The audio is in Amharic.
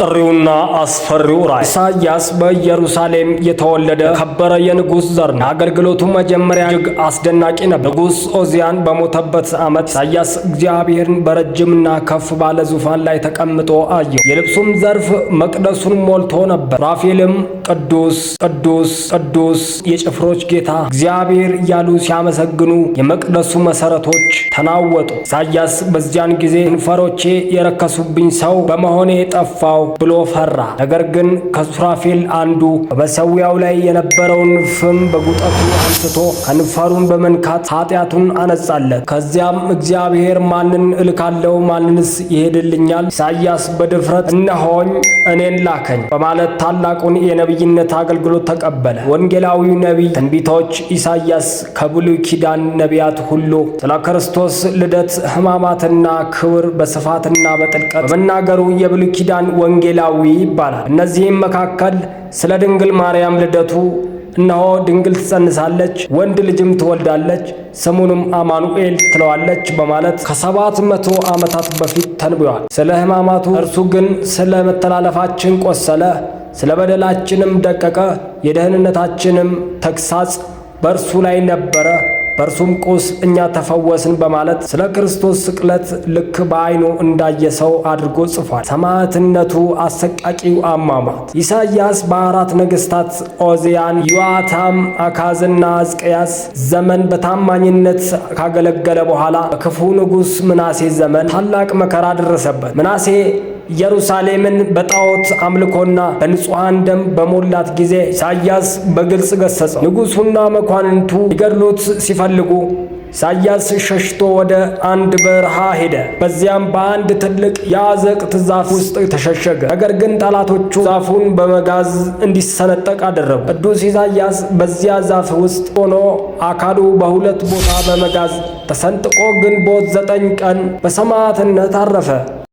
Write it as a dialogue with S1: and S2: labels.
S1: ጥሪውና አስፈሪው ራእይ። ኢሳይያስ በኢየሩሳሌም የተወለደ የከበረ የንጉሥ ዘር ነው። የአገልግሎቱ መጀመሪያ እጅግ አስደናቂ ነበር። ንጉሥ ዖዝያን በሞተበት ዓመት ኢሳይያስ እግዚአብሔርን በረጅምና ከፍ ባለ ዙፋን ላይ ተቀምጦ አየው። የልብሱም ዘርፍ መቅደሱን ሞልቶ ነበር። ሱራፌልም ቅዱስ ቅዱስ ቅዱስ የጭፍሮች ጌታ እግዚአብሔር እያሉ ሲያመሰግኑ የመቅደሱ መሠረቶች ተናወጡ። ኢሳይያስ በዚያን ጊዜ ከንፈሮቼ የረከሱብኝ ሰው በመሆኔ ጠፋው ብሎ ፈራ። ነገር ግን ከሱራፌል አንዱ በመሠዊያው ላይ የነበረውን ፍም በጉጠቱ አንስቶ ከንፈሩን በመንካት ኃጢአቱን አነጻለት። ከዚያም እግዚአብሔር ማንን እልካለሁ? ማንንስ ይሄድልኛል? ኢሳይያስ በድፍረት እነሆኝ እኔን ላከኝ በማለት ታላቁን የነቢይነት አገልግሎት ተቀበለ። ወንጌላዊው ነቢይ ትንቢቶች ኢሳይያስ ከብሉይ ኪዳን ነቢያት ሁሉ ስለ ክርስቶስ ልደት፣ ሕማማትና ክብር በስፋትና በጥልቀት በመናገሩ የብሉይ ኪዳን ወንጌላዊ ይባላል። እነዚህም መካከል ስለ ድንግል ማርያም ልደቱ እነሆ ድንግል ትጸንሳለች፣ ወንድ ልጅም ትወልዳለች፣ ስሙንም አማኑኤል ትለዋለች በማለት ከ700 ዓመታት በፊት ተንብዮአል። ስለ ሕማማቱ እርሱ ግን ስለ መተላለፋችን ቆሰለ፣ ስለ በደላችንም ደቀቀ፣ የደህንነታችንም ተግሣጽ በእርሱ ላይ ነበረ፣ በእርሱም ቁስ እኛ ተፈወስን በማለት ስለ ክርስቶስ ስቅለት ልክ በዓይኑ እንዳየ ሰው አድርጎ ጽፏል። ሰማዕትነቱ፣ አሰቃቂው አሟሟት። ኢሳይያስ በአራት ነገሥታት ዖዝያን፣ ዮአታም፣ አካዝና ሕዝቅያስ ዘመን በታማኝነት ካገለገለ በኋላ በክፉ ንጉሥ ምናሴ ዘመን ታላቅ መከራ ደረሰበት። ምናሴ ኢየሩሳሌምን በጣዖት አምልኮና በንጹሐን ደም በሞላት ጊዜ ኢሳይያስ በግልጽ ገሰጸው። ንጉሡና መኳንንቱ ሊገድሉት ሲፈልጉ ኢሳይያስ ሸሽቶ ወደ አንድ በረሃ ሄደ። በዚያም በአንድ ትልቅ የአዘቅት ዛፍ ውስጥ ተሸሸገ። ነገር ግን ጠላቶቹ ዛፉን በመጋዝ እንዲሰነጠቅ አደረጉ። ቅዱስ ኢሳይያስ በዚያ ዛፍ ውስጥ ሆኖ አካሉ በሁለት ቦታ በመጋዝ ተሰንጥቆ ግንቦት 9 ቀን በሰማዕትነት አረፈ።